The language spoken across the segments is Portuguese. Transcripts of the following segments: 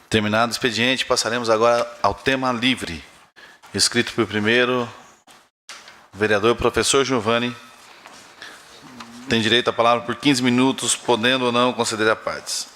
Terminado o expediente, passaremos agora ao tema livre, escrito por primeiro o vereador professor Giovanni. Tem direito à palavra por 15 minutos, podendo ou não conceder a partes.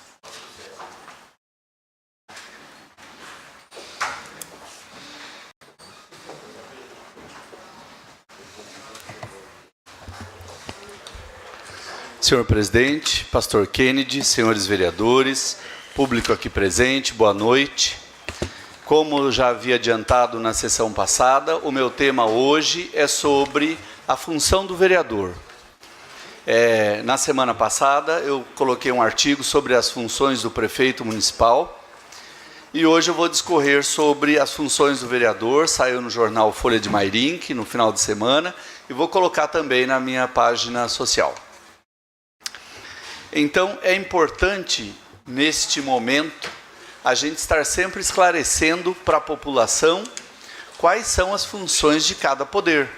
Senhor presidente, pastor Kennedy, senhores vereadores, público aqui presente, boa noite. Como já havia adiantado na sessão passada, o meu tema hoje é sobre a função do vereador. Na semana passada eu coloquei um artigo sobre as funções do prefeito municipal e hoje eu vou discorrer sobre as funções do vereador. Saiu no jornal Folha de Mairinque no final de semana e vou colocar também na minha página social. Então, é importante, neste momento, a gente estar sempre esclarecendo para a população quais são as funções de cada poder.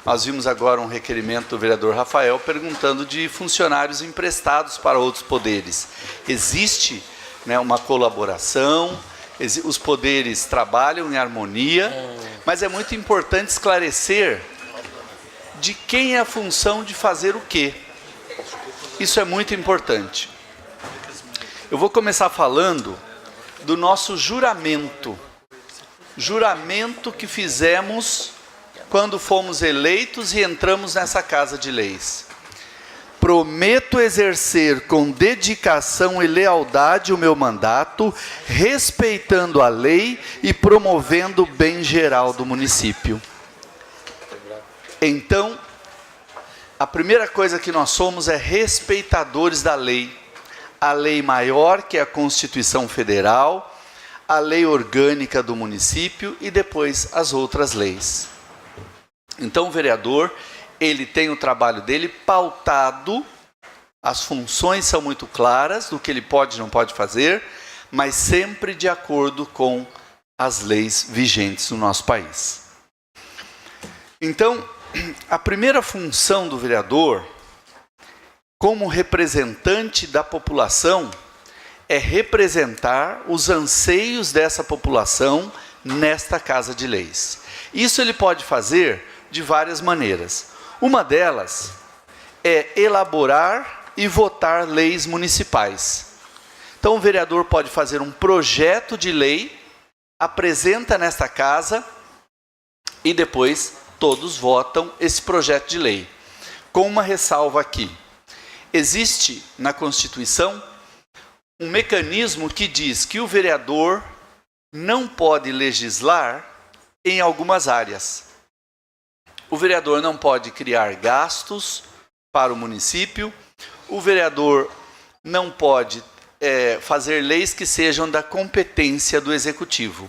Nós vimos agora um requerimento do vereador Rafael perguntando de funcionários emprestados para outros poderes. Existe, uma colaboração, os poderes trabalham em harmonia, mas é muito importante esclarecer de quem é a função de fazer o quê. Isso é muito importante. Eu vou começar falando do nosso juramento. Juramento que fizemos quando fomos eleitos e entramos nessa Casa de Leis. Prometo exercer com dedicação e lealdade o meu mandato, respeitando a lei e promovendo o bem geral do município. Então, a primeira coisa que nós somos é respeitadores da lei. A lei maior, que é a Constituição Federal, a lei orgânica do município e depois as outras leis. Então o vereador, ele tem o trabalho dele pautado, as funções são muito claras do que ele pode e não pode fazer, mas sempre de acordo com as leis vigentes no nosso país. Então, a primeira função do vereador, como representante da população, é representar os anseios dessa população nesta Casa de Leis. Isso ele pode fazer de várias maneiras. Uma delas é elaborar e votar leis municipais. Então o vereador pode fazer um projeto de lei, apresenta nesta casa e depois todos votam esse projeto de lei. Com uma ressalva aqui. Existe na Constituição um mecanismo que diz que o vereador não pode legislar em algumas áreas. O vereador não pode criar gastos para o município, o vereador não pode fazer leis que sejam da competência do executivo.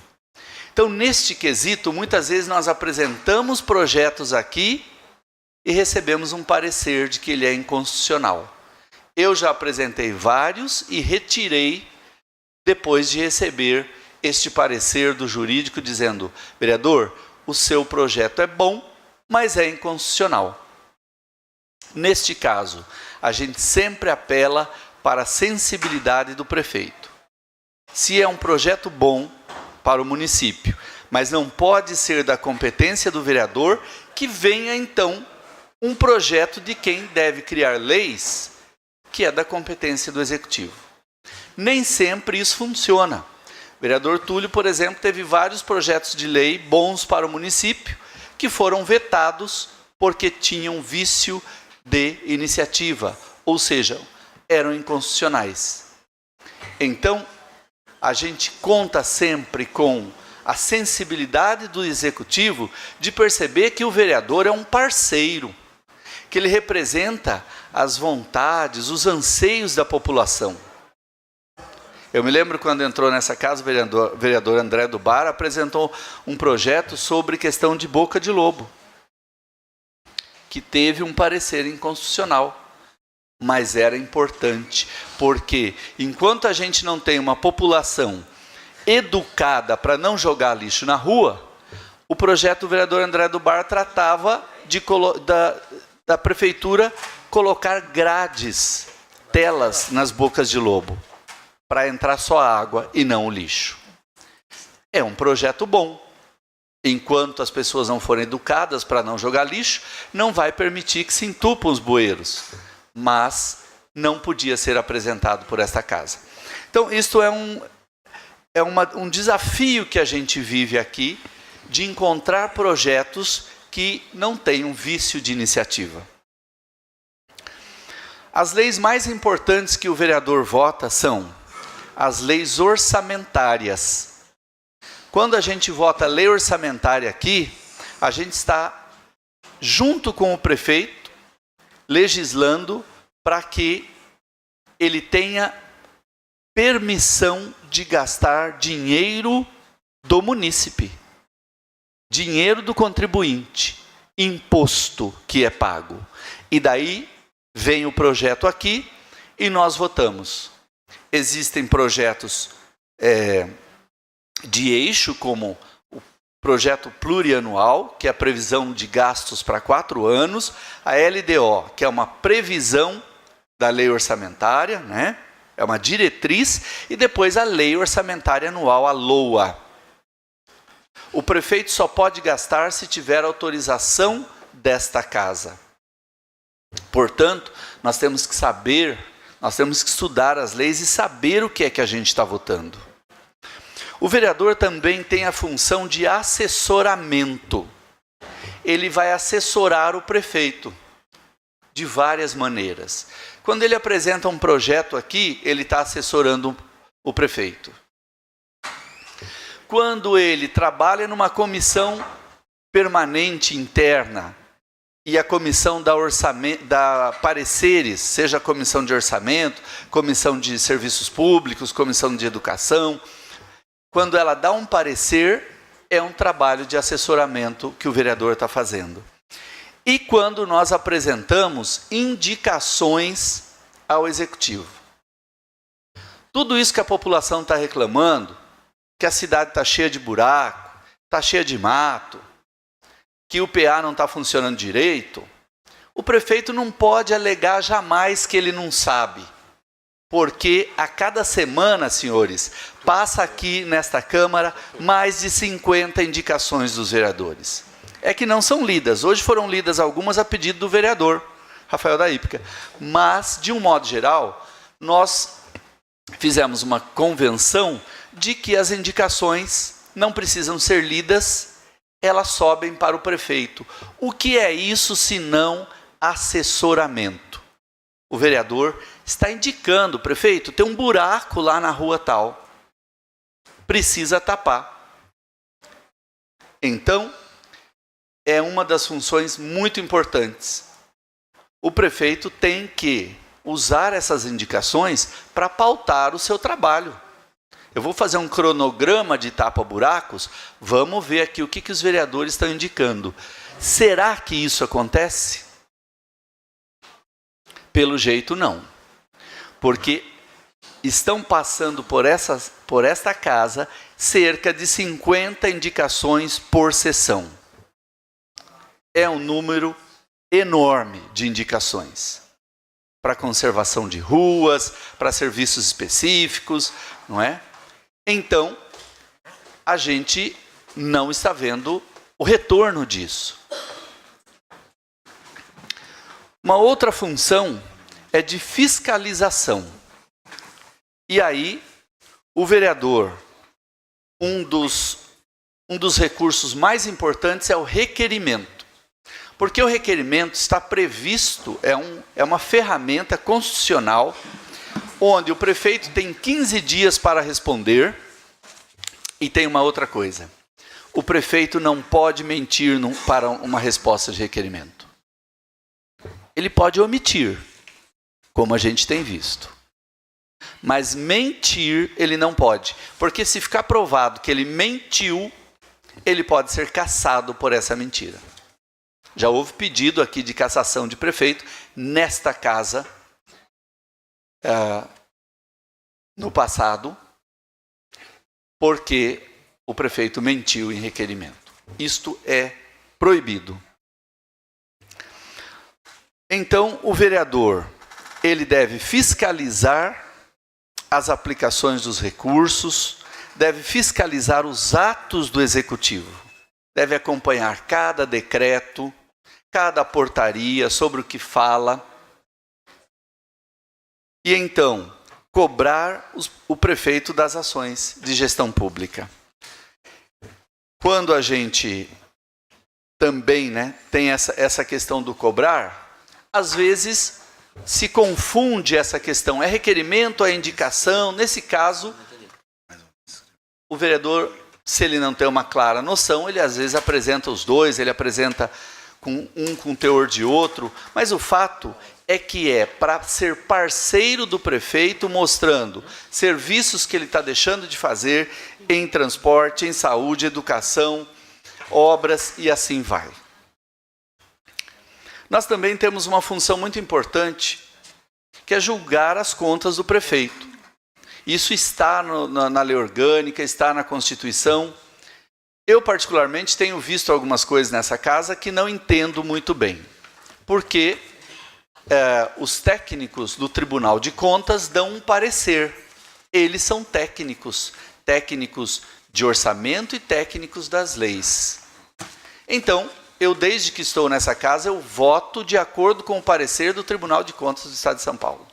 Então, neste quesito, muitas vezes nós apresentamos projetos aqui e recebemos um parecer de que ele é inconstitucional. Eu já apresentei vários e retirei depois de receber este parecer do jurídico dizendo: vereador, o seu projeto é bom, mas é inconstitucional. Neste caso, a gente sempre apela para a sensibilidade do prefeito. Se é um projeto bom para o município, mas não pode ser da competência do vereador, que venha então um projeto de quem deve criar leis, que é da competência do executivo. Nem sempre isso funciona. O vereador Túlio, por exemplo, teve vários projetos de lei bons para o município, que foram vetados porque tinham vício de iniciativa, ou seja, eram inconstitucionais. Então, a gente conta sempre com a sensibilidade do executivo de perceber que o vereador é um parceiro, que ele representa as vontades, os anseios da população. Eu me lembro quando entrou nessa casa, o vereador André do Bar apresentou um projeto sobre questão de boca de lobo, que teve um parecer inconstitucional. Mas era importante, porque enquanto a gente não tem uma população educada para não jogar lixo na rua, o projeto do vereador André do Bar tratava da prefeitura colocar grades, telas nas bocas de lobo. para entrar só a água e não o lixo. É um projeto bom. Enquanto as pessoas não forem educadas para não jogar lixo, não vai permitir que se entupam os bueiros. Mas não podia ser apresentado por esta casa. Então, isto é um desafio que a gente vive aqui, de encontrar projetos que não tenham vício de iniciativa. As leis mais importantes que o vereador vota são as leis orçamentárias. Quando a gente vota lei orçamentária aqui, a gente está junto com o prefeito, legislando para que ele tenha permissão de gastar dinheiro do munícipe, dinheiro do contribuinte, imposto que é pago. E daí vem o projeto aqui e nós votamos. Existem projetos de eixo, como o projeto plurianual, que é a previsão de gastos para 4 anos, a LDO, que é uma previsão da lei orçamentária, né? É uma diretriz, e depois a lei orçamentária anual, a LOA. O prefeito só pode gastar se tiver autorização desta casa. Portanto, nós temos que saber, nós temos que estudar as leis e saber o que é que a gente está votando. O vereador também tem a função de assessoramento. Ele vai assessorar o prefeito de várias maneiras. Quando ele apresenta um projeto aqui, ele está assessorando o prefeito. Quando ele trabalha numa comissão permanente interna, e a comissão da pareceres, seja a comissão de orçamento, comissão de serviços públicos, comissão de educação, quando ela dá um parecer, é um trabalho de assessoramento que o vereador está fazendo. E quando nós apresentamos indicações ao executivo. Tudo isso que a população está reclamando, que a cidade está cheia de buraco, está cheia de mato, que o PA não está funcionando direito, o prefeito não pode alegar jamais que ele não sabe. Porque a cada semana, senhores, passa aqui nesta Câmara mais de 50 indicações dos vereadores. É que não são lidas. Hoje foram lidas algumas a pedido do vereador, Rafael da Ípica. Mas, de um modo geral, nós fizemos uma convenção de que as indicações não precisam ser lidas, elas sobem para o prefeito. O que é isso senão assessoramento? O vereador está indicando, prefeito, tem um buraco lá na rua tal, precisa tapar. Então, é uma das funções muito importantes. O prefeito tem que usar essas indicações para pautar o seu trabalho. Eu vou fazer um cronograma de tapa-buracos, vamos ver aqui o que os vereadores estão indicando. Será que isso acontece? Pelo jeito, não. Porque estão passando por esta casa cerca de 50 indicações por sessão. É um número enorme de indicações. Para conservação de ruas, para serviços específicos, não é? Então, a gente não está vendo o retorno disso. Uma outra função é de fiscalização. E aí, o vereador, um dos recursos mais importantes é o requerimento. Porque o requerimento está previsto, é uma ferramenta constitucional, onde o prefeito tem 15 dias para responder, e tem uma outra coisa. O prefeito não pode mentir para uma resposta de requerimento. Ele pode omitir, como a gente tem visto. Mas mentir ele não pode, porque se ficar provado que ele mentiu, ele pode ser cassado por essa mentira. Já houve pedido aqui de cassação de prefeito nesta casa, no passado, porque o prefeito mentiu em requerimento. Isto é proibido. Então, o vereador, ele deve fiscalizar as aplicações dos recursos, deve fiscalizar os atos do executivo, deve acompanhar cada decreto, cada portaria sobre o que fala, e então cobrar o prefeito das ações de gestão pública. Quando a gente também, tem essa questão do cobrar, às vezes se confunde essa questão, é requerimento, é indicação. Nesse caso, o vereador, se ele não tem uma clara noção, ele às vezes apresenta os dois, ele apresenta com teor de outro, mas o fato é que é para ser parceiro do prefeito, mostrando serviços que ele está deixando de fazer em transporte, em saúde, educação, obras e assim vai. Nós também temos uma função muito importante, que é julgar as contas do prefeito. Isso está na lei orgânica, está na Constituição. Eu, particularmente, tenho visto algumas coisas nessa casa que não entendo muito bem, porque os técnicos do Tribunal de Contas dão um parecer. Eles são técnicos de orçamento e técnicos das leis. Então, eu, desde que estou nessa casa, eu voto de acordo com o parecer do Tribunal de Contas do Estado de São Paulo.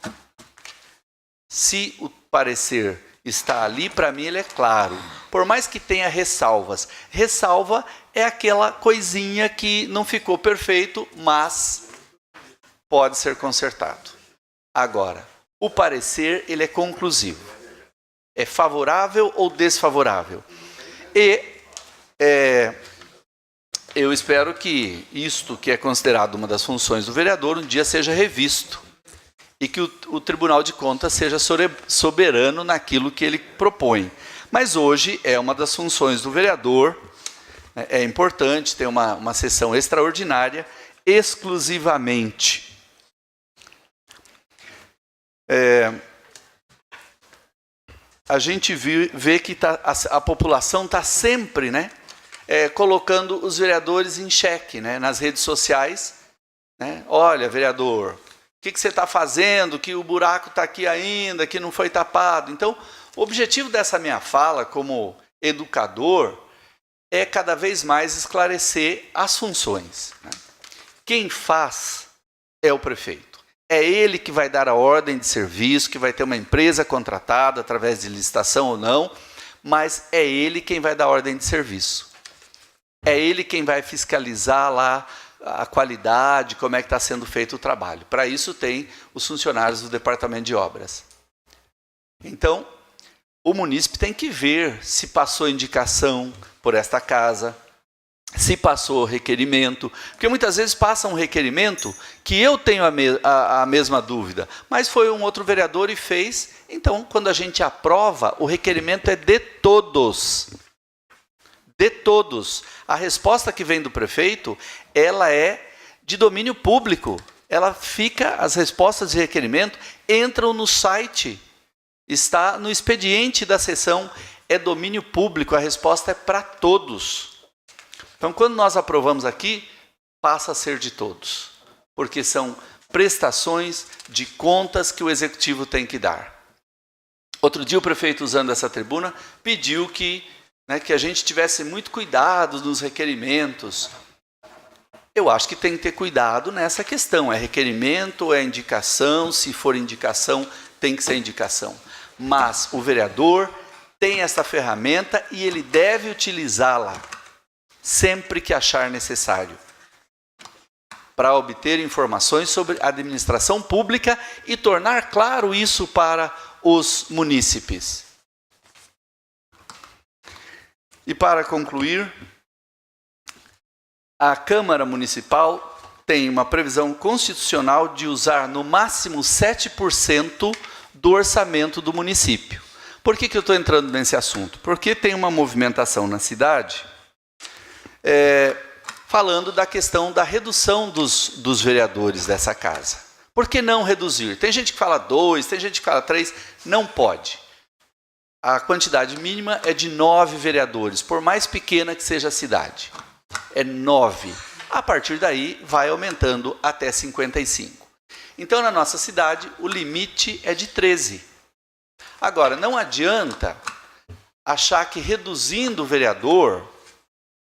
Se o parecer está ali, para mim ele é claro. Por mais que tenha ressalvas. Ressalva é aquela coisinha que não ficou perfeito, mas pode ser consertado. Agora, o parecer ele é conclusivo. É favorável ou desfavorável? E eu espero que isto, que é considerado uma das funções do vereador, um dia seja revisto e que o Tribunal de Contas seja soberano naquilo que ele propõe. Mas hoje é uma das funções do vereador, é importante ter uma sessão extraordinária, exclusivamente. A gente vê que a população está sempre, colocando os vereadores em xeque, nas redes sociais. Olha, vereador, o que você está fazendo? Que o buraco está aqui ainda, que não foi tapado. Então, o objetivo dessa minha fala como educador é cada vez mais esclarecer as funções. Quem faz é o prefeito. É ele que vai dar a ordem de serviço, que vai ter uma empresa contratada através de licitação ou não, mas é ele quem vai dar a ordem de serviço. É ele quem vai fiscalizar lá a qualidade, como é que está sendo feito o trabalho. Para isso tem os funcionários do Departamento de Obras. Então, o munícipe tem que ver se passou indicação por esta casa, se passou requerimento, porque muitas vezes passa um requerimento que eu tenho a mesma dúvida, mas foi um outro vereador e fez. Então, quando a gente aprova, o requerimento é de todos. De todos. A resposta que vem do prefeito, ela é de domínio público. As respostas de requerimento entram no site, está no expediente da sessão, é domínio público, a resposta é para todos. Então, quando nós aprovamos aqui, passa a ser de todos, porque são prestações de contas que o executivo tem que dar. Outro dia o prefeito, usando essa tribuna, pediu que a gente tivesse muito cuidado nos requerimentos. Eu acho que tem que ter cuidado nessa questão. É requerimento, é indicação, se for indicação, tem que ser indicação. Mas o vereador tem essa ferramenta e ele deve utilizá-la sempre que achar necessário, para obter informações sobre a administração pública e tornar claro isso para os munícipes. E para concluir, a Câmara Municipal tem uma previsão constitucional de usar no máximo 7% do orçamento do município. Por que eu estou entrando nesse assunto? Porque tem uma movimentação na cidade falando da questão da redução dos vereadores dessa casa. Por que não reduzir? Tem gente que fala 2, tem gente que fala 3, não pode. A quantidade mínima é de 9 vereadores, por mais pequena que seja a cidade. É 9. A partir daí, vai aumentando até 55. Então, na nossa cidade, o limite é de 13. Agora, não adianta achar que reduzindo o vereador,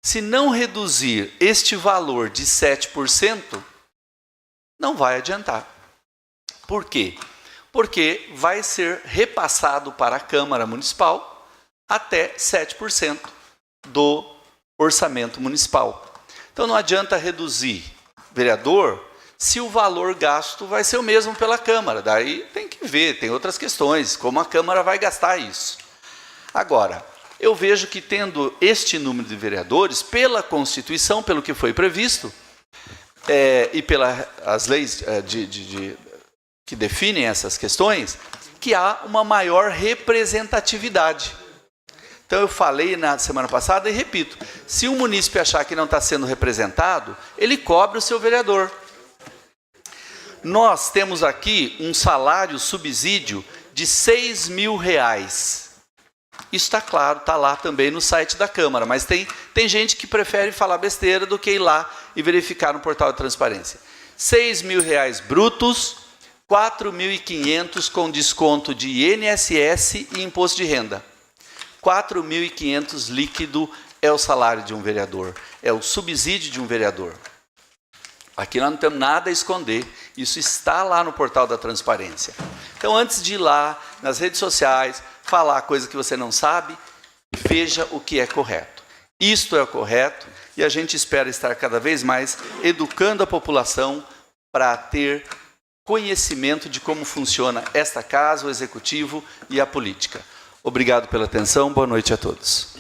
se não reduzir este valor de 7%, não vai adiantar. Por quê? Porque vai ser repassado para a Câmara Municipal até 7% do orçamento municipal. Então não adianta reduzir vereador se o valor gasto vai ser o mesmo pela Câmara. Daí tem que ver, tem outras questões, como a Câmara vai gastar isso. Agora, eu vejo que tendo este número de vereadores, pela Constituição, pelo que foi previsto, e pelas leis que definem essas questões, que há uma maior representatividade. Então eu falei na semana passada e repito, se um munícipe achar que não está sendo representado, ele cobra o seu vereador. Nós temos aqui um salário subsídio de R$6.000. Isso está claro, está lá também no site da Câmara, mas tem gente que prefere falar besteira do que ir lá e verificar no portal de transparência. R$6.000 brutos, 4.500 com desconto de INSS e imposto de renda. 4.500 líquido é o salário de um vereador, é o subsídio de um vereador. Aqui nós não temos nada a esconder, isso está lá no portal da transparência. Então, antes de ir lá nas redes sociais, falar coisa que você não sabe, veja o que é correto. Isto é o correto e a gente espera estar cada vez mais educando a população para ter conhecimento de como funciona esta casa, o executivo e a política. Obrigado pela atenção, boa noite a todos.